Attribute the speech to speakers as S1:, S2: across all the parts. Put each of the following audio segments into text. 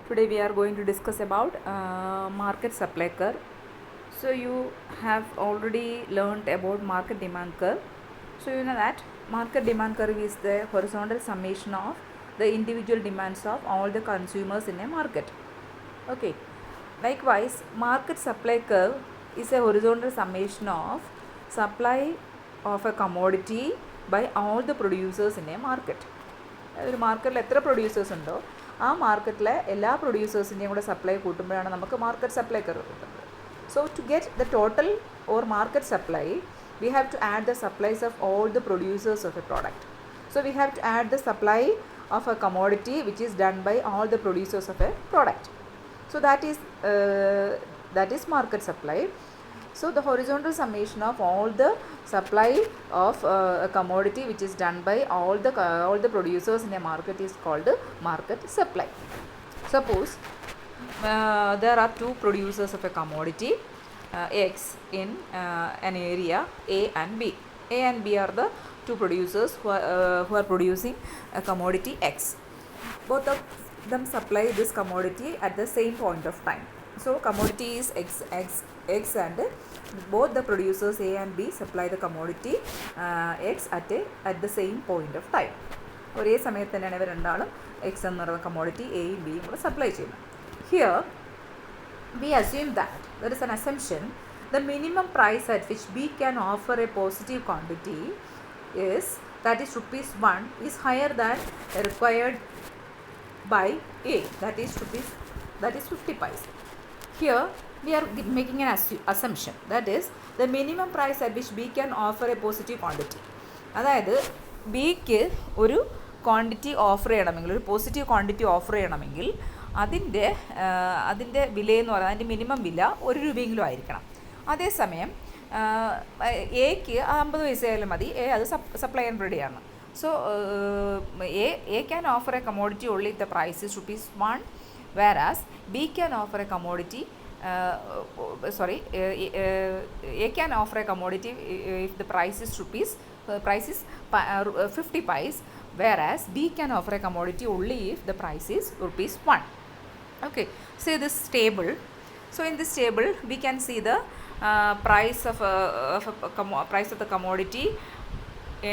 S1: Today we are going to discuss about market supply curve. So you have already learned about market demand curve. So you know that market demand curve is the horizontal summation of the individual demands of all the consumers in a market. Okay. Likewise, market supply curve is a horizontal summation of supply of a commodity by all the producers in a market. ഒരു മാർക്കറ്റിൽ എത്ര producers ഉണ്ടോ ആ മാർക്കറ്റിലെ എല്ലാ പ്രൊഡ്യൂസേഴ്സിൻ്റെയും കൂടെ supply കൂട്ടുമ്പോഴാണ് നമുക്ക് മാർക്കറ്റ് സപ്ലൈ കർവ് കിട്ടുന്നത്. So to get the total or market supply we have to add the supplies of all the producers of a product. So we have to add the supply of a commodity which is done by all the producers of a product. So that is market supply. So the horizontal summation of all the supply of a commodity which is done by all the producers in a market is called market supply. Suppose there are two producers of a commodity X in an area A and B. A and B are the two producers who are producing a commodity X. Both of them supply this commodity at the same point of time. So commodity is X and both the producers A and B supply the commodity X at the same point of time. ഒരേ സമയത്ത് തന്നെയാണ് ഇവർ രണ്ടാളും X എന്ന് പറയുന്ന commodity Aയും Bയും കൂടെ supply ചെയ്യുന്നത്. Here we assume that there is an assumption the minimum price at which B can offer a positive quantity is, that is rupees 1, is higher than required by A, that is 50 paise. Here we are making an assumption, that is the minimum price at which B can offer a positive quantity. അതായത് ബിക്ക് ഒരു quantity offer ചെയ്യണമെങ്കിൽ, ഒരു positive quantity offer ചെയ്യണമെങ്കിൽ അതിൻ്റെ വിലയെന്ന് പറയുന്നത്, അതിൻ്റെ minimum വില 1 രൂപയെങ്കിലും ആയിരിക്കണം. അതേസമയം എക്ക് 50 പൈസ ആയാലും മതി, എ അത് സപ്ലൈ ചെയ്യാൻ റെഡിയാണ്. So A can offer a commodity only if the price is ₹1, whereas B can offer a commodity A can offer a commodity if the price is 50 paise, whereas B can offer a commodity only if the price is ₹1. Okay, see this table. So in this table we can see the price of the commodity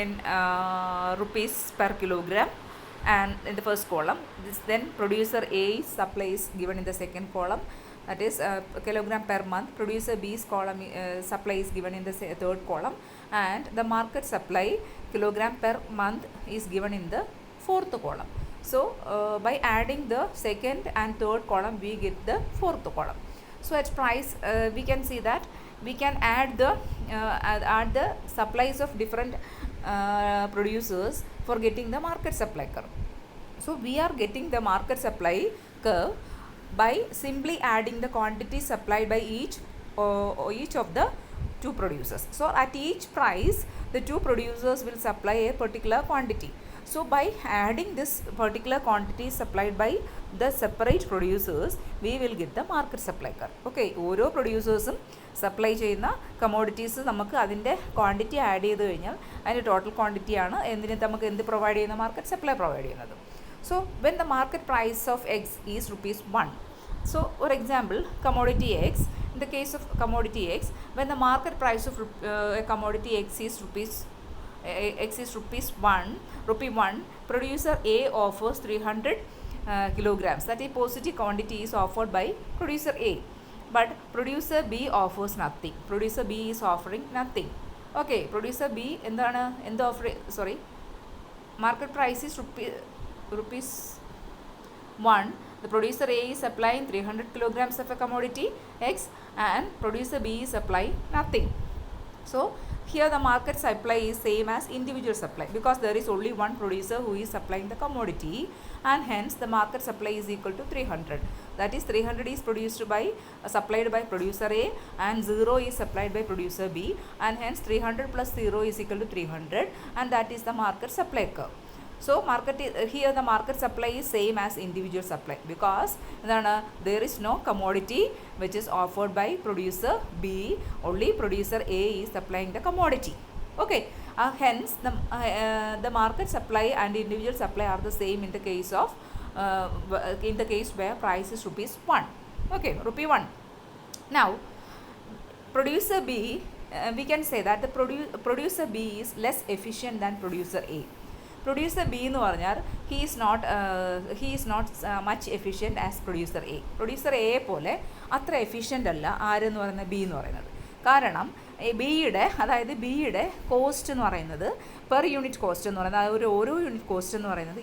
S1: in rupees per kilogram, and in the first column then producer A's supply is given in the second column, that is kilogram per month. Producer B's column supply is given in the third column, and the market supply kilogram per month is given in the fourth column. So by adding the second and third column we get the fourth column. So at price we can see that we can add the supplies of different producers for getting the market supply curve. So we are getting the market supply curve by simply adding the quantity supplied by each of the two producers. So at each price the two producers will supply a particular quantity. So by adding this particular quantity supplied by the separate producers we will get the market supply curve. Okay, ഓരോ പ്രൊഡ്യൂസേഴ്സും supply ചെയ്യുന്ന commodities നമുക്ക് അതിൻ്റെ quantity add ചെയ്ത് കഴിഞ്ഞാൽ അതിൻ്റെ total ക്വാണ്ടിറ്റിയാണ് നമുക്ക് എന്ത് provide ചെയ്യുന്ന മാർക്കറ്റ് സപ്ലൈ പ്രൊവൈഡ് ചെയ്യുന്നത്. So when the market price of X is ₹1, so for example commodity X, in the case of commodity X, when the market price of a commodity X is ₹1, producer A offers 300 kilograms, that is positive quantity is offered by producer A, but producer B offers nothing. Producer B is offering nothing. Okay, producer B എന്ത് offer, sorry, market price is rupees 1. The producer A is supplying 300 kilograms of a commodity X, and producer B is supplying nothing. So here the market supply is same as individual supply, because there is only one producer who is supplying the commodity, and hence the market supply is equal to 300. That is 300 is supplied by producer A, and 0 is supplied by producer B, and hence 300 plus 0 is equal to 300, and that is the market supply curve. So here the market supply is same as individual supply, because there is no commodity which is offered by producer B, only producer A is supplying the commodity. Okay, hence the market supply and individual supply are the same in the case of in the case where price is rupees 1. Okay, rupee 1. Now producer B, we can say that the producer B is less efficient than producer A. Producer B എന്ന് പറഞ്ഞാൽ he is not much efficient as producer A. Producer A പോലെ അത്ര efficient അല്ല ആരെന്ന് പറയുന്നത് B എന്ന് പറയുന്നത്. കാരണം അതായത് ബിയുടെ കോസ്റ്റ് എന്ന് പറയുന്നത് പെർ യൂണിറ്റ് കോസ്റ്റ് എന്ന് പറയുന്നത് ഓരോ യൂണിറ്റ് കോസ്റ്റ് എന്ന് പറയുന്നത്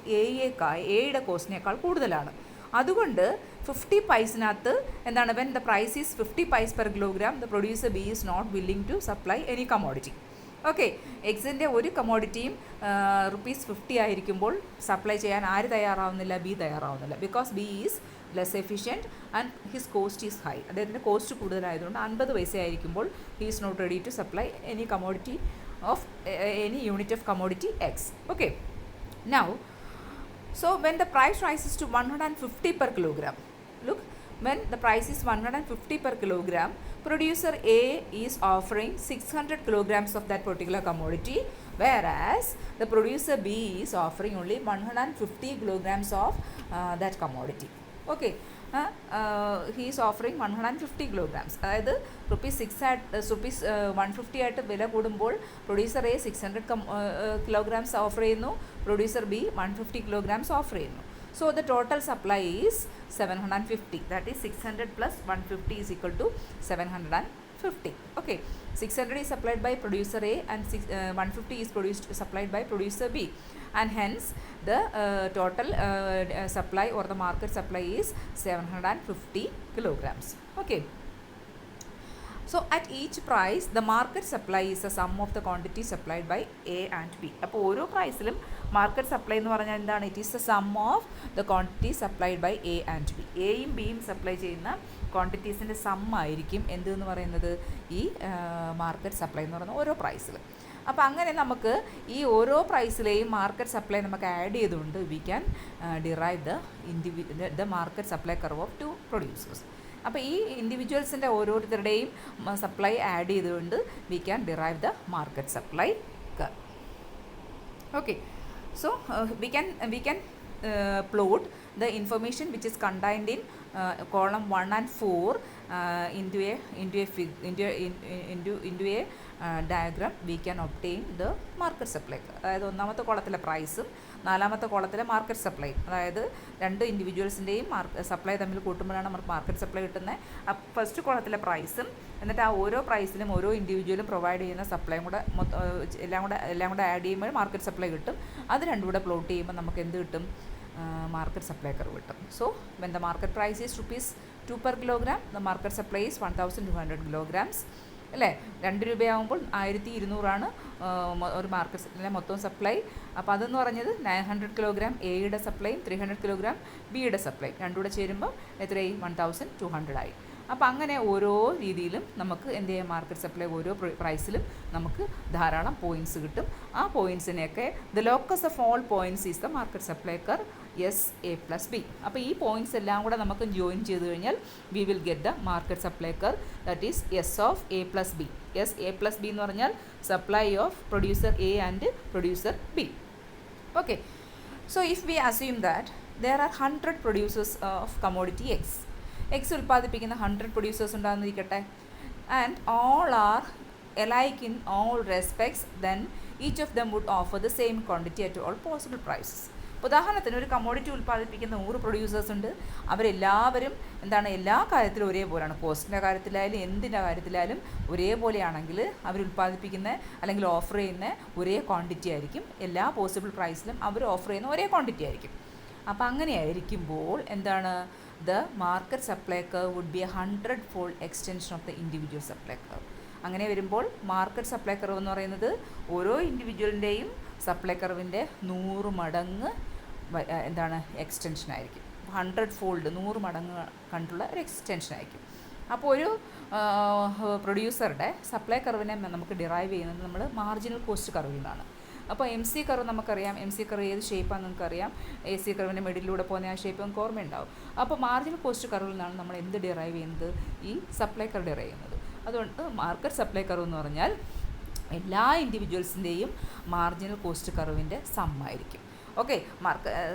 S1: എയുടെ കോസ്റ്റിനേക്കാൾ കൂടുതലാണ്. അതുകൊണ്ട് 50 പൈസിനകത്ത് എന്താണ്, when the price is 50 paise per kilogram, the producer B is not willing to supply any commodity. Okay, എഗ്സിൻ്റെ ഒരു കമോഡിറ്റിയും ₹50 ആയിരിക്കുമ്പോൾ സപ്ലൈ ചെയ്യാൻ ആര് തയ്യാറാവുന്നില്ല? ബി തയ്യാറാവുന്നില്ല. Because B is less efficient and his cost is high. അദ്ദേഹത്തിൻ്റെ കോസ്റ്റ് കൂടുതലായതുകൊണ്ട് 50 പൈസ ആയിരിക്കുമ്പോൾ he is not ready to supply any commodity of any unit of commodity X. Okay, now so when the price rises to 150 per kilogram, look, when the price is 150 per kilogram, producer A is offering 600 kilograms of that particular commodity, whereas the producer B is offering only 150 kilograms of that commodity. Okay, he is offering 150 kilograms. അതായത് rupees 150 ആയിട്ട് വില കൂടുമ്പോൾ producer A 600 kilograms offer ചെയ്യുന്നു, producer B 150 kilograms offer ചെയ്യുന്നു. So the total supply is 750. That is 600 plus 150 is equal to 750. Okay, 600 is supplied by producer A and 150 is supplied by producer B, and hence the total supply or the market supply is 750 kilograms. Okay, so at each price the market supply is the sum of the quantity supplied by A and B. അപ്പോൾ ഓരോ പ്രൈസിലും market supply എന്ന് പറഞ്ഞാൽ എന്താണ്? It is the sum of the quantity supplied by A and B. എയും ബിയും supply ചെയ്യുന്ന ക്വാണ്ടിറ്റീസിൻ്റെ some ആയിരിക്കും എന്തെന്ന് പറയുന്നത്? ഈ മാർക്കറ്റ് സപ്ലൈ എന്ന് പറയുന്ന ഓരോ പ്രൈസിലും. അപ്പോൾ അങ്ങനെ നമുക്ക് ഈ ഓരോ പ്രൈസിലെയും മാർക്കറ്റ് സപ്ലൈ നമുക്ക് ആഡ് ചെയ്തുകൊണ്ട് we can derive the market supply curve of 2 producers. അപ്പോൾ ഈ ഇൻഡിവിജ്വൽസിൻ്റെ ഓരോരുത്തരുടെയും സപ്ലൈ ആഡ് ചെയ്തുകൊണ്ട് we can derive the market supply curve. Okay, so we can plot the information which is contained in column 1 and 4 into a diagram. We can obtain the market supply. അതായത് ഒന്നാമത്തെ കോളത്തിലെ പ്രൈസും നാലാമത്തെ കോളത്തിലെ market supply, അതായത് രണ്ട് ഇൻഡിവിജ്വൽസിൻ്റെയും supply തമ്മിൽ കൂട്ടുമ്പോഴാണ് നമുക്ക് market supply കിട്ടുന്നത്. First കോളത്തിലെ പ്രൈസും എന്നിട്ട് ആ ഓരോ പ്രൈസിലും ഓരോ ഇൻഡിവിജ്വലും പ്രൊവൈഡ് ചെയ്യുന്ന സപ്ലൈയും കൂടെ എല്ലാം കൂടെ ആഡ് ചെയ്യുമ്പോൾ മാർക്കറ്റ് സപ്ലൈ കിട്ടും. അത് രണ്ടും കൂടെ പ്ലോട്ട് ചെയ്യുമ്പോൾ നമുക്ക് എന്ത് കിട്ടും? മാർക്കറ്റ് സപ്ലൈ കർവ് കിട്ടും. So when the market price is ₹2 per kilogram, the market supply is 1200 kilograms. അല്ലേ, 2 രൂപയാകുമ്പോൾ 1200 ഒരു മാർക്കറ്റിലെ മൊത്തം സപ്ലൈ. അപ്പോൾ അതെന്ന് പറഞ്ഞത് 900 കിലോഗ്രാം എയുടെ സപ്ലൈയും 300 കിലോഗ്രാം ബിയുടെ സപ്ലൈ രണ്ടും കൂടെ ചേരുമ്പോൾ എത്രയായി? 1200 ആയി. അപ്പോൾ അങ്ങനെ ഓരോ രീതിയിലും നമുക്ക് എന്ത് ചെയ്യാം? മാർക്കറ്റ് സപ്ലൈ ഓരോ പ്രൈസിലും നമുക്ക് ധാരാളം പോയിൻറ്റ്സ് കിട്ടും. ആ പോയിൻറ്റ്സിനെയൊക്കെ the locus of all points is the market supply curve SA+B. അപ്പോൾ ഈ പോയിൻറ്റ്സ് എല്ലാം കൂടെ നമുക്ക് ജോയിൻ ചെയ്ത് കഴിഞ്ഞാൽ we will get the market supply curve, that is SA+B. SA+B എന്ന് പറഞ്ഞാൽ supply of producer A and producer B. Okay, so if we assume that there are 100 producers of commodity X ഉൽപ്പാദിപ്പിക്കുന്ന 100 producers ഉണ്ടാകുന്നിരിക്കട്ടെ, and all are alike in all respects, then each of them would offer the same quantity at all possible prices. ഉദാഹരണത്തിന് ഒരു commodity ഉൽപ്പാദിപ്പിക്കുന്ന 100 producers ഉണ്ട്. അവരെല്ലാവരും എല്ലാ കാര്യത്തിലും ഒരേപോലെയാണ്. കോസ്റ്റിൻ്റെ കാര്യത്തിലായാലും എന്തിൻ്റെ കാര്യത്തിലായാലും ഒരേപോലെയാണെങ്കിൽ അവർ ഉൽപ്പാദിപ്പിക്കുന്ന അല്ലെങ്കിൽ ഓഫർ ചെയ്യുന്ന ഒരേ ക്വാണ്ടിറ്റി ആയിരിക്കും. എല്ലാ പോസിബിൾ പ്രൈസിലും അവർ ഓഫർ ചെയ്യുന്ന ഒരേ ക്വാണ്ടിറ്റി ആയിരിക്കും. അപ്പോൾ അങ്ങനെയായിരിക്കുമ്പോൾ the market supply curve would be 100-fold extension of the individual supply curve. അങ്ങനെ വരുമ്പോൾ മാർക്കറ്റ് സപ്ലൈ കർവ് എന്ന് പറയുന്നത് ഓരോ ഇൻഡിവിജ്വലിൻ്റെയും സപ്ലൈ കർവിൻ്റെ 100 മടങ്ങ് എക്സ്റ്റൻഷനായിരിക്കും. 100-fold 100 മടങ്ങ് കണ്ടുള്ള ഒരു എക്സ്റ്റൻഷനായിരിക്കും. അപ്പോൾ ഒരു പ്രൊഡ്യൂസറുടെ സപ്ലൈ കർവിനെ നമുക്ക് ഡിറൈവ് ചെയ്യുന്നത് നമ്മൾ മാർജിനൽ കോസ്റ്റ് കർവിൽ നിന്നാണ്. അപ്പോൾ MC കർവ് നമുക്കറിയാം. MC കർവ് ഏത് ഷേപ്പാണെന്ന് നമുക്കറിയാം. AC കർവിൻ്റെ മിഡിലൂടെ പോകുന്ന ആ ഷേപ്പ് നമുക്ക് ഓർമ്മയുണ്ടാവും. അപ്പോൾ മാർജിനൽ കോസ്റ്റ് കർവിൽ നിന്നാണ് നമ്മൾ എന്ത് ഡിറൈവ് ചെയ്യുന്നത്? ഈ സപ്ലൈ കർവ് ഡിറൈവ് ചെയ്യുന്നത്. അതുകൊണ്ട് മാർക്കറ്റ് സപ്ലൈ കർവ് എന്ന് പറഞ്ഞാൽ എല്ലാ ഇൻഡിവിജ്വൽസിൻ്റെയും മാർജിനൽ കോസ്റ്റ് കർവിൻ്റെ സം ആയിരിക്കും. Okay,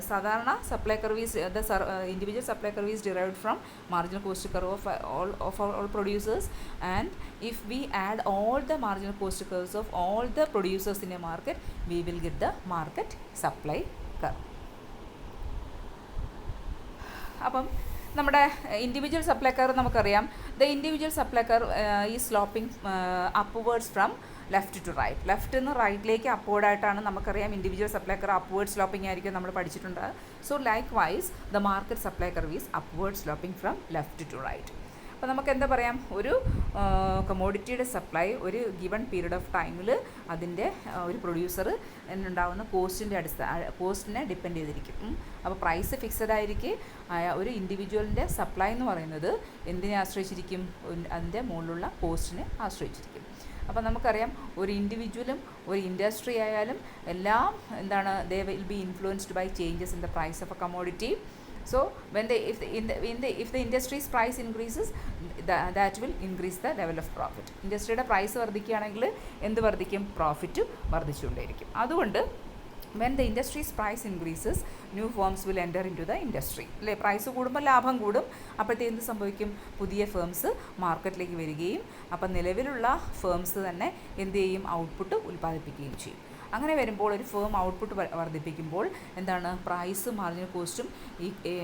S1: സാധാരണ supply curve is individual supply curve is derived from marginal cost curve of all producers, and if we add all the marginal cost curves of all the producers in a market, we will get the market supply curve. അപ്പം നമ്മുടെ individual supply curve നമുക്കറിയാം. The individual supply curve is sloping upwards from left to right. Left നിന്ന് റൈറ്റിലേക്ക് അപ്വേർഡായിട്ടാണ് നമുക്കറിയാം individual supply curve upward sloping ആയിരിക്കും നമ്മൾ പഠിച്ചിട്ടുണ്ട്. So likewise the market supply curve is upward sloping from left to right. അപ്പോൾ നമുക്ക് എന്താ പറയാം, ഒരു കമോഡിറ്റിയുടെ സപ്ലൈ ഒരു ഗിവൺ പീരീഡ് ഓഫ് ടൈമിൽ അതിൻ്റെ ഒരു പ്രൊഡ്യൂസർ ഉണ്ടാകുന്ന കോസ്റ്റിനെ ഡിപ്പെൻഡ് ചെയ്തിരിക്കും. അപ്പോൾ പ്രൈസ് ഫിക്സഡ് ആയിരിക്കും. ഒരു ഇൻഡിവിജ്വലിൻ്റെ സപ്ലൈ എന്ന് പറയുന്നത് എന്തിനെ ആശ്രയിച്ചിരിക്കും? അതിൻ്റെ മുകളിലുള്ള കോസ്റ്റിനെ ആശ്രയിച്ചിരിക്കും. അപ്പോൾ നമുക്കറിയാം ഒരു ഇൻഡിവിജ്വലും ഒരു ഇൻഡസ്ട്രി ആയാലും എല്ലാം എന്താണ്, they will be influenced by changes in the price of a commodity. So when if the industry's price increases, that will increase the level of profit. ഇൻഡസ്ട്രിയുടെ പ്രൈസ് വർദ്ധിക്കുകയാണെങ്കിൽ എന്ത് വർദ്ധിക്കും? പ്രോഫിറ്റ് വർദ്ധിച്ചുകൊണ്ടേയിരിക്കും. അതുകൊണ്ട് when the industry's price increases, new firms will enter into the industry. അല്ലേ, price കൂടുമ്പോൾ ലാഭം കൂടും. അപ്പോഴത്തെ എന്ത് സംഭവിക്കും? പുതിയ ഫേംസ് മാർക്കറ്റിലേക്ക് വരികയും അപ്പം നിലവിലുള്ള ഫേംസ് തന്നെ എന്ത് ചെയ്യും? ഔട്ട്പുട്ട് ഉൽപ്പാദിപ്പിക്കുകയും ചെയ്യും. അങ്ങനെ വരുമ്പോൾ ഒരു ഫേം ഔട്ട്പുട്ട് വർദ്ധിപ്പിക്കുമ്പോൾ എന്താണ്, പ്രൈസും മാർജിനൽ കോസ്റ്റും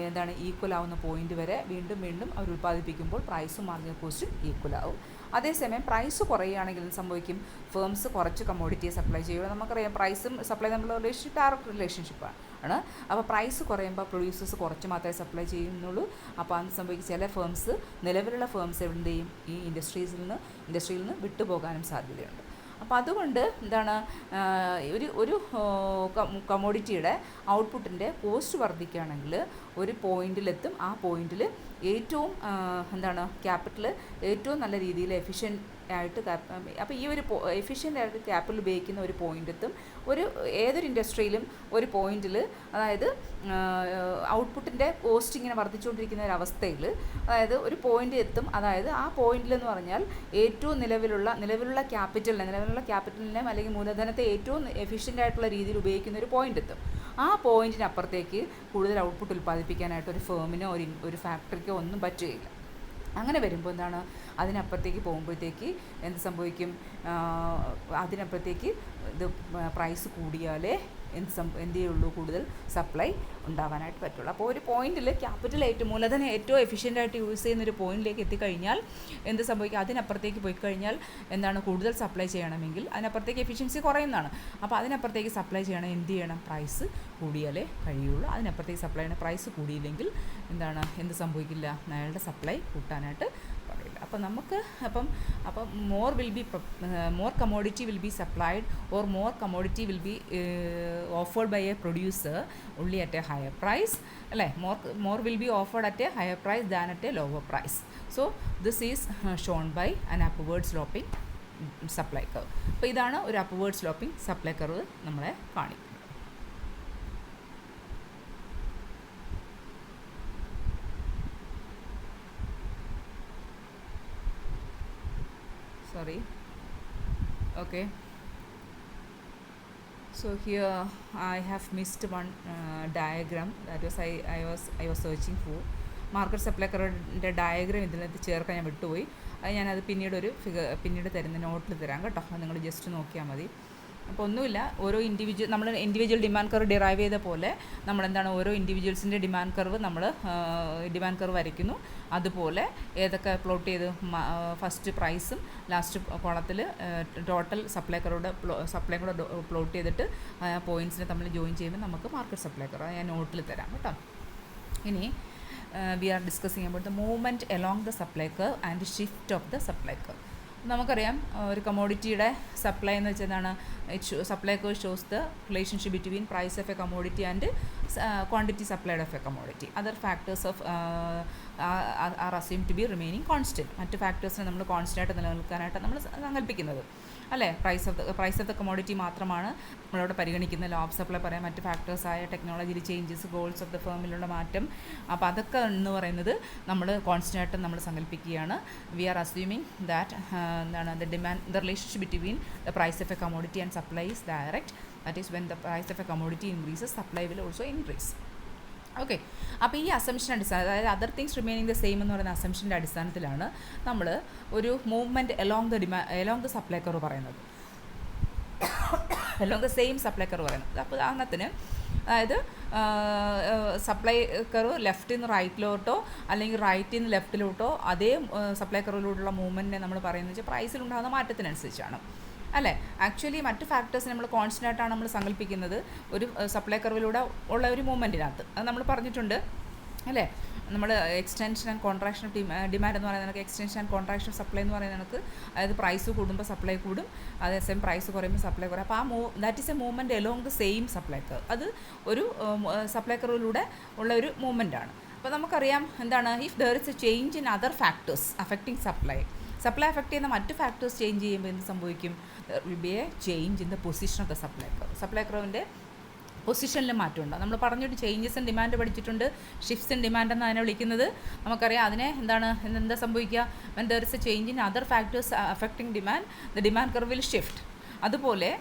S1: എന്താണ് ഈക്വൽ ആവുന്ന പോയിന്റ് വരെ വീണ്ടും അവർ ഉൽപ്പാദിപ്പിക്കുമ്പോൾ പ്രൈസും മാർജിനൽ കോസ്റ്റും ഈക്വൽ ആവും. അതേസമയം പ്രൈസ് കുറയുകയാണെങ്കിൽ എന്ത് സംഭവിക്കും? ഫേംസ് കുറച്ച് കമ്മോഡിറ്റിയെ സപ്ലൈ ചെയ്യുക. നമുക്കറിയാം പ്രൈസും സപ്ലൈ തമ്മിലുള്ള റിലേഷൻഷിപ്പ് ഡയറക്റ്റ് റിലേഷൻഷിപ്പാണ്. അപ്പോൾ പ്രൈസ് കുറയുമ്പോൾ പ്രൊഡ്യൂസേഴ്സ് കുറച്ച് മാത്രമേ സപ്ലൈ ചെയ്യുന്നുള്ളൂ. അപ്പോൾ അത് സംഭവിക്കും ചില ഫേംസ്, നിലവിലുള്ള ഫേംസ് എന്ത് ചെയ്യും? ഈ ഇൻഡസ്ട്രിയിൽ നിന്ന് വിട്ടുപോകാനും സാധ്യതയുണ്ട്. അപ്പോൾ അതുകൊണ്ട് എന്താണ്, ഒരു കമോഡിറ്റിയുടെ ഔട്ട്പുട്ടിൻ്റെ കോസ്റ്റ് വർദ്ധിക്കുകയാണെങ്കിൽ ഒരു പോയിന്റിലെത്തും. ആ പോയിന്റിൽ ഏറ്റവും എന്താണ് ക്യാപിറ്റൽ ഏറ്റവും നല്ല രീതിയിൽ എഫിഷ്യൻ്റ് ആയിട്ട് അപ്പോൾ ഈ ഒരു എഫിഷ്യൻ്റ് ആയിട്ട് ക്യാപിറ്റൽ ഉപയോഗിക്കുന്ന ഒരു പോയിൻ്റെത്തും. ഏതൊരു ഇൻഡസ്ട്രിയിലും ഒരു പോയിന്റിൽ, അതായത് ഔട്ട്പുട്ടിൻ്റെ കോസ്റ്റ് ഇങ്ങനെ വർദ്ധിച്ചുകൊണ്ടിരിക്കുന്ന ഒരു അവസ്ഥയിൽ, അതായത് ഒരു പോയിന്റ് എത്തും. അതായത് ആ പോയിന്റിലെന്ന് പറഞ്ഞാൽ ഏറ്റവും നിലവിലുള്ള ക്യാപിറ്റലിനെ അല്ലെങ്കിൽ മൂലധനത്തെ ഏറ്റവും എഫിഷ്യൻ്റ് ആയിട്ടുള്ള രീതിയിൽ ഉപയോഗിക്കുന്ന ഒരു പോയിന്റ് എത്തും. ആ പോയിന്റിനപ്പുറത്തേക്ക് കൂടുതൽ ഔട്ട്പുട്ട് ഉൽപ്പാദിപ്പിക്കാനായിട്ട് ഒരു ഫേമിനോ ഒരു ഫാക്ടറിക്കോ ഒന്നും പറ്റുകയില്ല. അങ്ങനെ വരുമ്പോൾ എന്താണ്, അതിനപ്പുറത്തേക്ക് പോകുമ്പോഴത്തേക്ക് എന്ത് സംഭവിക്കും? അതിനപ്പുറത്തേക്ക് ഇത് പ്രൈസ് കൂടിയാലേ എന്ത് ചെയ്യുള്ളൂ? കൂടുതൽ സപ്ലൈ ഉണ്ടാവാനായിട്ട് പറ്റുള്ളൂ. അപ്പോൾ ഒരു പോയിന്റിൽ മൂലധനം ഏറ്റവും എഫിഷ്യൻ്റായിട്ട് യൂസ് ചെയ്യുന്ന ഒരു പോയിന്റിലേക്ക് എത്തിക്കഴിഞ്ഞാൽ എന്ത് സംഭവിക്കും? അതിനപ്പുറത്തേക്ക് പോയി കഴിഞ്ഞാൽ എന്താണ്, കൂടുതൽ സപ്ലൈ ചെയ്യണമെങ്കിൽ അതിനപ്പുറത്തേക്ക് എഫിഷ്യൻസി കുറയുന്നതാണ്. അപ്പോൾ അതിനപ്പുറത്തേക്ക് സപ്ലൈ ചെയ്യണം, എന്ത് ചെയ്യണം? പ്രൈസ് കൂടിയാലേ കഴിയുള്ളൂ. അതിനപ്പുറത്തേക്ക് സപ്ലൈ ചെയ്യണം, പ്രൈസ് കൂടിയില്ലെങ്കിൽ എന്താണ്, എന്ത് സംഭവിക്കില്ല? അയാളുടെ സപ്ലൈ കൂട്ടാനായിട്ട് പറയില്ല. അപ്പോൾ നമുക്ക് അപ്പം more commodity will be supplied or more commodity will be offered by a producer only at a higher price, അല്ലേ? more will be offered at a higher price than at a lower price. So this is shown by an upward sloping supply curve. അപ്പോൾ ഇതാണ് ഒരു upward sloping supply curve നമ്മളെ കാണിക്കുന്നത്. Sorry. Okay. So here I have missed one diagram. That was I was searching for. Market supply കർവിൻ്റെ diagram ഇതിനകത്ത് ചേർക്കാൻ ഞാൻ വിട്ടുപോയി. അത് ഞാനത് പിന്നീട് തരുന്ന നോട്ടിൽ തരാം കേട്ടോ. അത് നിങ്ങൾ ജസ്റ്റ് നോക്കിയാൽ മതി. അപ്പോൾ ഒന്നുമില്ല, ഓരോ നമ്മൾ ഇൻഡിവിജ്വൽ ഡിമാൻഡ് കർവ് ഡിറൈവ് ചെയ്ത പോലെ നമ്മളെന്താണ് ഓരോ ഇൻഡിവിജ്വൽസിൻ്റെ ഡിമാൻഡ് കർവ് വരയ്ക്കുന്നു. അതുപോലെ ഏതൊക്കെ പ്ലോട്ട് ചെയ്ത് ഫസ്റ്റ് പ്രൈസും ലാസ്റ്റ് കോളത്തിൽ ടോട്ടൽ സപ്ലൈ കൂടെ പ്ലോട്ട് ചെയ്തിട്ട് പോയിൻറ്റ്സിനെ തമ്മിൽ ജോയിൻ ചെയ്യുമ്പോൾ നമുക്ക് മാർക്കറ്റ് സപ്ലൈ കർവ് ഞാൻ നോട്ടിൽ തരാം കേട്ടോ. ഇനി we are discussing about the movement along the supply curve and shift of the supply curve. നമുക്കറിയാം ഒരു കമോഡിറ്റിയുടെ സപ്ലൈ എന്ന് വെച്ചാൽ എന്താണ്, supply curve shows the relationship between price of a commodity and quantity supplied of a commodity. Other factors are assume to be remaining constant. മറ്റ് ഫാക്ടേഴ്സിനെ നമ്മൾ constant ആയിട്ട് നിലനിൽക്കാനായിട്ട് നമ്മൾ സങ്കല്പിക്കുന്നത്, അല്ലേ? പ്രൈസ് ഓഫ് ദ കമോഡിറ്റി മാത്രമാണ് നമ്മളവിടെ പരിഗണിക്കുന്നത്. ലോ ഓഫ് സപ്ലൈ പറയാം, മറ്റ് ഫാക്ടേഴ്സായ ടെക്നോളജിയിൽ ചേഞ്ചസ്, ഗോൾസ് ഓഫ് ദ ഫേമിലുള്ള മാറ്റം, അപ്പോൾ അതൊക്കെ എന്ന് പറയുന്നത് നമ്മൾ കോൺസ്റ്റൻ്റ് ആയിട്ട് നമ്മൾ സങ്കല്പിക്കുകയാണ്. വി ആർ അസ്യൂമിങ് ദാറ്റ് എന്താണ്, the relationship between the price of a commodity and supply is direct. That is when the price of a commodity increases supply will also increase. Okay, അപ്പോൾ ഈ assumption അടിസ്ഥാനം, അതായത് other things remaining the same എന്ന് പറയുന്ന അസംഷൻ്റെ അടിസ്ഥാനത്തിലാണ് നമ്മൾ ഒരു movement along the supply curve പറയുന്നത്, along the same supply curve പറയുന്നത്. അപ്പോൾ ഉദാഹരണത്തിന് അതായത് സപ്ലൈ കർവ് ലെഫ്റ്റിൽ നിന്ന് റൈറ്റിലോട്ടോ അല്ലെങ്കിൽ റൈറ്റിൽ നിന്ന് ലെഫ്റ്റിലോട്ടോ അതേ സപ്ലൈ കർവിലൂടെയുള്ള മൂവ്മെൻറ്റിനെ നമ്മൾ പറയുന്നത് വെച്ചാൽ പ്രൈസിലുണ്ടാകുന്ന മാറ്റത്തിനനുസരിച്ചാണ് അല്ലേ. ആക്ച്വലി മറ്റ് ഫാക്ടേഴ്സ് നമ്മൾ കോൺസ്റ്റൻ്റ് ആയിട്ടാണ് നമ്മൾ സങ്കല്പിക്കുന്നത് ഒരു സപ്ലൈ കർവിലൂടെ ഉള്ള ഒരു മൂവ്മെൻറ്റിനകത്ത്. അത് നമ്മൾ പറഞ്ഞിട്ടുണ്ട് അല്ലേ. നമ്മൾ extension and contraction of demand എന്ന് പറയുന്നത് നമുക്ക് extension and contraction of supply എന്ന് പറയുന്നത് നമുക്ക് അതായത് പ്രൈസ് കൂടുമ്പോൾ സപ്ലൈ കൂടും, അതേസമയം പ്രൈസ് കുറയുമ്പോൾ സപ്ലൈ കുറയും. അപ്പോൾ that is A movement along the same supply curve. അത് ഒരു സപ്ലൈ കർവിലൂടെ ഉള്ള ഒരു മൂവ്മെൻറ്റാണ്. അപ്പോൾ നമുക്കറിയാം എന്താണ്, if there is a change in other factors affecting supply affect ചെയ്യുന്ന മറ്റ് ഫാക്ടേഴ്സ് ചേഞ്ച് ചെയ്യുമ്പോൾ എന്ത് സംഭവിക്കും, there will be a change in the position of the supply കർവിൻ്റെ പൊസിഷനിൽ മാറ്റമുണ്ടാകും. നമ്മൾ പറഞ്ഞിട്ട് ചേഞ്ചസ് ഇൻ ഡിമാൻഡ് പഠിച്ചിട്ടുണ്ട്, ഷിഫ്റ്റ്സ് ഇൻ ഡിമാൻഡ് എന്നാണ് അതിനെ വിളിക്കുന്നത്. നമുക്കറിയാം അതിനെ എന്താ സംഭവിക്കുക, when there is a change in other factors affecting demand the demand curve will shift. അതുപോലെ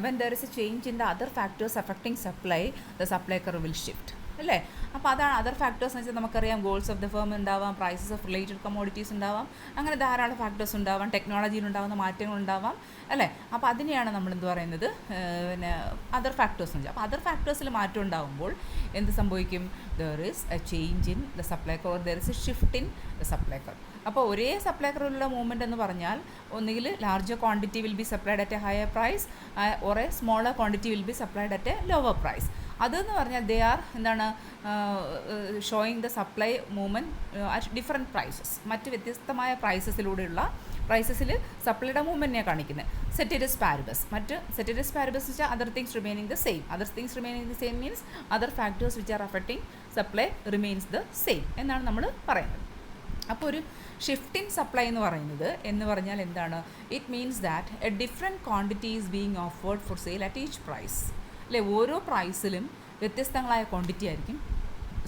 S1: when there is a change in the other factors affecting supply the supply curve will shift അല്ലേ. അപ്പോൾ അതാണ് other factors എന്ന് വെച്ചാൽ നമുക്കറിയാം goals of the firm ഉണ്ടാവാം, prices of related commodities ഉണ്ടാവാം, അങ്ങനെ ധാരാളം ഫാക്ടേഴ്സ് ഉണ്ടാവാം, ടെക്നോളജിയിലുണ്ടാകുന്ന മാറ്റങ്ങൾ ഉണ്ടാവാം അല്ലേ. അപ്പോൾ അതിനെയാണ് നമ്മൾ എന്ത് പറയുന്നത്, പിന്നെ അതർ ഫാക്ടേഴ്സ് എന്ന് വെച്ചാൽ. അപ്പോൾ അതർ ഫാക്ടേഴ്സിൽ മാറ്റം ഉണ്ടാകുമ്പോൾ എന്ത് സംഭവിക്കും, there is a change in the supply curve, there is a shift in the supply curve. അപ്പോൾ ഒരേ സപ്ലൈ കർവിലുള്ള മൂവ്മെൻറ്റ് എന്ന് പറഞ്ഞാൽ ഒന്നുകിൽ larger quantity will be supplied at a higher price or a smaller quantity will be supplied at a lower price. അതെന്ന് പറഞ്ഞാൽ they are എന്താണ് showing the supply movement at different prices, മറ്റ് വ്യത്യസ്തമായ പ്രൈസസിലൂടെയുള്ള പ്രൈസസിൽ സപ്ലൈയുടെ മൂവ്മെൻറ്റിനെ കാണിക്കുന്നത്. സെറ്റീരിയസ് പാരിബസ് വെച്ചാൽ other things remaining the same means other factors which are affecting supply remains the same എന്നാണ് നമ്മൾ പറയുന്നത്. അപ്പോൾ ഒരു ഷിഫ്റ്റ് ഇൻ സപ്ലൈ എന്ന് പറഞ്ഞാൽ എന്താണ്, it means that a different quantity is being offered for sale at each price അല്ലേ. ഓരോ പ്രൈസിലും വ്യത്യസ്തങ്ങളായ ക്വാണ്ടിറ്റി ആയിരിക്കും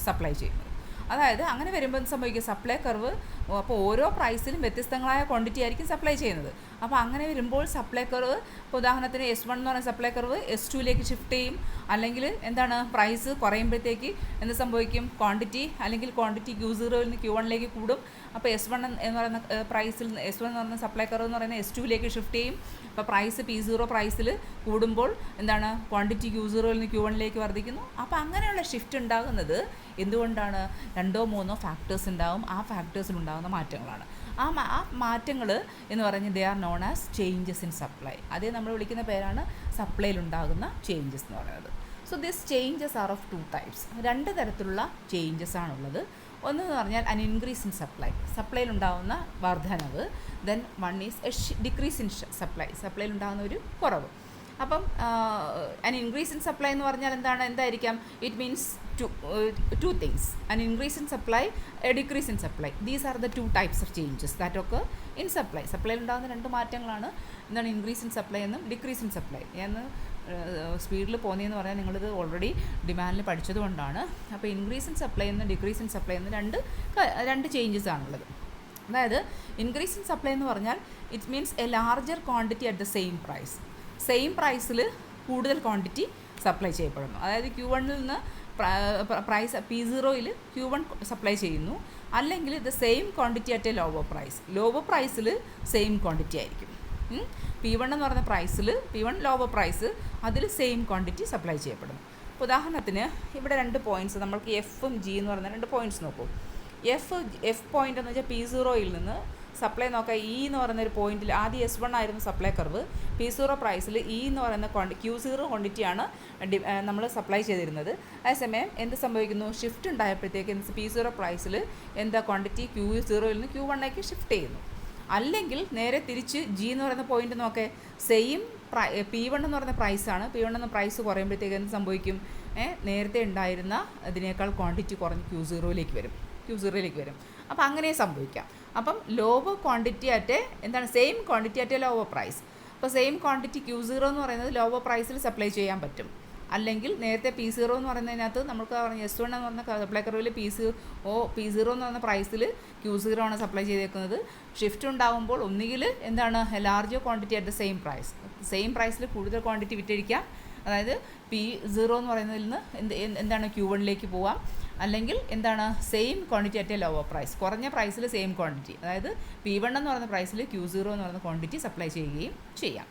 S1: സപ്ലൈ ചെയ്യുന്നത്. അതായത് അങ്ങനെ വരുമ്പോൾ സംഭവിക്കുക സപ്ലൈ കർവ്, അപ്പോൾ ഓരോ പ്രൈസിലും വ്യത്യസ്തങ്ങളായ ക്വാണ്ടിറ്റി ആയിരിക്കും സപ്ലൈ ചെയ്യുന്നത്. അപ്പോൾ അങ്ങനെ വരുമ്പോൾ സപ്ലൈ കർവ്, ഇപ്പോൾ ഉദാഹരണത്തിന് S1 എന്ന് പറയുന്ന സപ്ലൈ കർവ് S2ലേക്ക് ഷിഫ്റ്റ് ചെയ്യും, അല്ലെങ്കിൽ എന്താണ് പ്രൈസ് കുറയുമ്പോഴത്തേക്ക് എന്ത് സംഭവിക്കും, ക്വാണ്ടിറ്റി Q0ൽ നിന്ന് Q1ലേക്ക് കൂടും. അപ്പോൾ S1 എന്ന് പറയുന്ന പ്രൈസിൽ S1 എന്ന് പറയുന്ന സപ്ലൈ കർവ് എന്ന് പറയുന്നത് S2ലേക്ക് ഷിഫ്റ്റ് ചെയ്യും. അപ്പോൾ പ്രൈസ് P0 പ്രൈസിൽ കൂടുമ്പോൾ എന്താണ് ക്വാണ്ടിറ്റി Q0ൽ നിന്ന് Q1ലേക്ക് വർദ്ധിക്കുന്നു. അപ്പോൾ അങ്ങനെയുള്ള ഷിഫ്റ്റ് ഉണ്ടാകുന്നത് എന്തുകൊണ്ടാണ്, 2-3 ഫാക്ടേഴ്സ് ഉണ്ടാകും, ആ ഫാക്ടേഴ്സിലുണ്ടാകുന്ന മാറ്റങ്ങളാണ്. ആ മാറ്റങ്ങൾ എന്ന് പറഞ്ഞാൽ they R known as changes in supply. അതേ നമ്മൾ വിളിക്കുന്ന പേരാണ് സപ്ലൈയിലുണ്ടാകുന്ന ചേഞ്ചസ് എന്ന് പറയുന്നത്. So this changes are of 2 types. 2 തരത്തിലുള്ള ചേഞ്ചസ് ആണുള്ളത്. ഒന്നെന്ന് പറഞ്ഞാൽ അൻ ഇൻക്രീസ് ഇൻ സപ്ലൈയിലുണ്ടാകുന്ന വർധനവ്, then one is a decrease in സപ്ലൈയിലുണ്ടാകുന്ന ഒരു കുറവ്. അപ്പം അൻ ഇൻക്രീസ് ഇൻ സപ്ലൈ എന്ന് പറഞ്ഞാൽ എന്തായിരിക്കാം, it means two things, an increase in supply, a decrease in supply. These are the 2 types of changes that occur in supply. സപ്ലൈയിൽ ഉണ്ടാകുന്ന 2 മാറ്റങ്ങളാണ് എന്താണ് ഇൻക്രീസ് ഇൻ സപ്ലൈ എന്നും ഡിക്രീസ് ഇൻ സപ്ലൈ. ഞാൻ സ്പീഡിൽ പോകുന്നതെന്ന് പറഞ്ഞാൽ നിങ്ങളിത് ഓൾറെഡി ഡിമാൻഡിൽ പഠിച്ചത് കൊണ്ടാണ്. അപ്പോൾ ഇൻക്രീസ് ഇൻ സപ്ലൈ എന്നും ഡിക്രീസ് ഇൻ സപ്ലൈ എന്നും രണ്ട് ചേഞ്ചസ് ആണുള്ളത്. അതായത് ഇൻക്രീസ് ഇൻ സപ്ലൈ എന്ന് പറഞ്ഞാൽ it means A larger quantity at the same പ്രൈസിൽ കൂടുതൽ ക്വാണ്ടിറ്റി സപ്ലൈ ചെയ്യപ്പെടുന്നു. അതായത് Q1ൽ നിന്ന് പ്രൈസ് P0യിൽ Q1 സപ്ലൈ ചെയ്യുന്നു, അല്ലെങ്കിൽ the same quantity at a lower പ്രൈസിൽ സെയിം ക്വാണ്ടിറ്റി ആയിരിക്കും. P1 എന്ന് പറയുന്ന പ്രൈസിൽ P1 ലോവർ പ്രൈസ്, അതിൽ സെയിം ക്വാണ്ടിറ്റി സപ്ലൈ ചെയ്യപ്പെടുന്നു. ഉദാഹരണത്തിന് ഇവിടെ 2 പോയിൻറ്റ്സ്, നമ്മൾക്ക് എഫും G എന്ന് പറയുന്ന 2 പോയിൻറ്റ്സ് നോക്കൂ. എഫ് പോയിൻ്റ് എന്ന് വെച്ചാൽ P0യിൽ നിന്ന് സപ്ലൈ നോക്കാം. E എന്ന് പറയുന്നൊരു പോയിന്റിൽ ആദ്യം S1 ആയിരുന്നു സപ്ലൈ കർവ്, P0 പ്രൈസിൽ E എന്ന് പറയുന്ന Q0 ക്വാണ്ടിറ്റിയാണ് നമ്മൾ സപ്ലൈ ചെയ്തിരുന്നത്. അതേസമയം എന്ത് സംഭവിക്കുന്നു, ഷിഫ്റ്റ് ഉണ്ടായപ്പോഴത്തേക്ക് P0 പ്രൈസിൽ എന്താ ക്വാണ്ടിറ്റി Q0യിൽ നിന്ന് Q1ലേക്ക് ഷിഫ്റ്റ് ചെയ്യുന്നു. അല്ലെങ്കിൽ നേരെ തിരിച്ച് G എന്ന് പറയുന്ന പോയിന്റ് നോക്കേ, സെയിം P1 എന്ന് പറയുന്ന പ്രൈസാണ്, P1 എന്ന പ്രൈസ് കുറയുമ്പോഴത്തേക്ക് എന്ത് സംഭവിക്കും, നേരത്തെ ഉണ്ടായിരുന്ന അതിനേക്കാൾ ക്വാണ്ടിറ്റി കുറഞ്ഞ് Q0യിലേക്ക് വരും. അപ്പോൾ അങ്ങനെ സംഭവിക്കാം. അപ്പം lower quantity at same quantity at a lower price. അപ്പോൾ സെയിം ക്വാണ്ടിറ്റി Q0 എന്ന് പറയുന്നത് ലോവർ പ്രൈസിൽ സപ്ലൈ ചെയ്യാൻ പറ്റും. അല്ലെങ്കിൽ നേരത്തെ P0 എന്ന് പറയുന്നതിനകത്ത് നമുക്ക് പറഞ്ഞ S1 എന്ന് പറഞ്ഞ സപ്ലൈ കർവിൽ P0 എന്ന് പറയുന്ന പ്രൈസിൽ Q0 ആണ് സപ്ലൈ ചെയ്തേക്കുന്നത്. ഷിഫ്റ്റ് ഉണ്ടാകുമ്പോൾ ഒന്നുകിൽ larger quantity at the same പ്രൈസിൽ കൂടുതൽ ക്വാണ്ടിറ്റി വിറ്റഴിക്കാം, അതായത് P0 എന്ന് പറയുന്നതിൽ നിന്ന് എന്താണ് Q1ലേക്ക് പോവാം, അല്ലെങ്കിൽ എന്താണ് same quantity at a lower price, കുറഞ്ഞ പ്രൈസിൽ സെയിം ക്വാണ്ടിറ്റി, അതായത് P1 എന്ന് പറയുന്ന പ്രൈസിൽ Q0 എന്ന് പറയുന്ന ക്വാണ്ടിറ്റി സപ്ലൈ ചെയ്യുകയും ചെയ്യാം.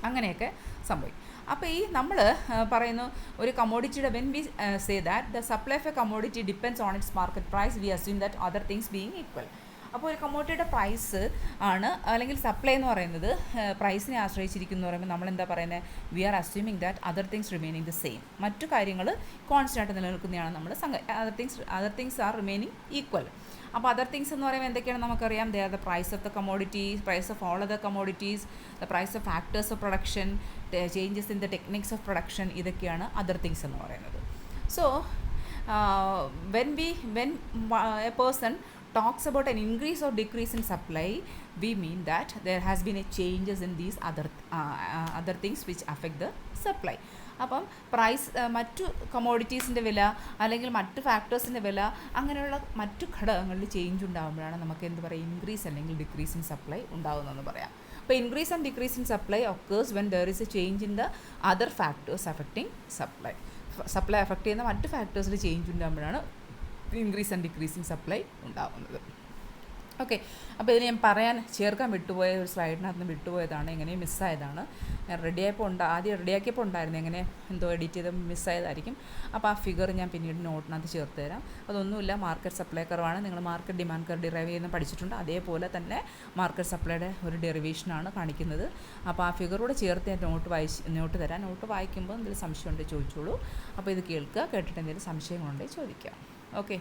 S1: അങ്ങനെയൊക്കെ സംഭവിക്കും. അപ്പോൾ ഈ നമ്മൾ പറയുന്നു ഒരു കമ്മോഡിറ്റിയുടെ when we say that the supply of a commodity depends on its market price, we assume that other things being equal. അപ്പോൾ ഒരു കമ്മോഡിറ്റിയുടെ പ്രൈസ് ആണ് അല്ലെങ്കിൽ സപ്ലൈ എന്ന് പറയുന്നത് പ്രൈസിനെ ആശ്രയിച്ചിരിക്കുന്നു എന്ന് പറയുമ്പോൾ നമ്മൾ എന്താ പറയുന്നത്, we are assuming that other things remaining the same, മറ്റു കാര്യങ്ങൾ കോൺസ്റ്റൻ്റ് ആയിട്ട് നിലനിൽക്കുന്നതാണ് നമ്മൾ other things are remaining equal. അപ്പോൾ അതർ തിങ്സ് എന്ന് പറയുമ്പോൾ എന്തൊക്കെയാണ് നമുക്കറിയാം, they are the price of the commodities, price of all other commodities, the price of factors of production, changes in the techniques of production, ഇതൊക്കെയാണ് other things എന്ന് പറയുന്നത്. So when a person talks about an increase or decrease in supply, we mean that there has been a changes in these other things which affect the supply. അപ്പം price മറ്റു കമ്മോഡിറ്റീസിൻ്റെ വില അല്ലെങ്കിൽ മറ്റു ഫാക്ടേഴ്സിൻ്റെ വില അങ്ങനെയുള്ള മറ്റു ഘടകങ്ങളിൽ ചേഞ്ച് ഉണ്ടാകുമ്പോഴാണ് നമുക്ക് എന്ത് പറയുക, ഇൻക്രീസ് അല്ലെങ്കിൽ ഡിക്രീസ് ഇൻ സപ്ലൈ ഉണ്ടാകുന്നതെന്ന് പറയാം. അപ്പോൾ increase and decrease in supply occurs when there is a change in the other factors affecting supply. Supply affect ചെയ്യുന്ന മറ്റ് ഫാക്ടേഴ്സിൽ ചേഞ്ച് ഉണ്ടാകുമ്പോഴാണ് increase and decrease in supply ഉണ്ടാകുന്നത്. ഓക്കെ, അപ്പോൾ ഇതിന് ഞാൻ ചേർക്കാൻ വിട്ടുപോയ ഒരു സ്ലൈഡിനകത്ത് നിന്ന് വിട്ടുപോയതാണ്, എങ്ങനെ മിസ്സായതാണ്. ഞാൻ ആദ്യം റെഡിയാക്കിയപ്പോൾ ഉണ്ടായിരുന്നു, എങ്ങനെ എന്തോ എഡിറ്റ് ചെയ്ത് മിസ്സായതായിരിക്കും. അപ്പോൾ ആ ഫിഗർ ഞാൻ പിന്നീട് നോട്ടിനകത്ത് ചേർത്ത് തരാം. അതൊന്നുമില്ല, മാർക്കറ്റ് സപ്ലൈ കർവാണ്. നിങ്ങൾ മാർക്കറ്റ് ഡിമാൻഡ് കർവ് ഡിറൈവ് ചെയ്യുന്ന പഠിച്ചിട്ടുണ്ട്, അതേപോലെ തന്നെ മാർക്കറ്റ് സപ്ലൈയുടെ ഒരു ഡെറിവേഷനാണ് കാണിക്കുന്നത്. അപ്പോൾ ആ ഫിഗറോട് ചേർത്ത് ഞാൻ നോട്ട് തരാം. നോട്ട് വായിക്കുമ്പോൾ എന്തെങ്കിലും സംശയം ഉണ്ടെങ്കിൽ ചോദിച്ചോളൂ. അപ്പോൾ ഇത് കേൾക്കുക, കേട്ടിട്ട് എന്തെങ്കിലും സംശയങ്ങളുണ്ടെങ്കിൽ ചോദിക്കാം. ഓക്കെ.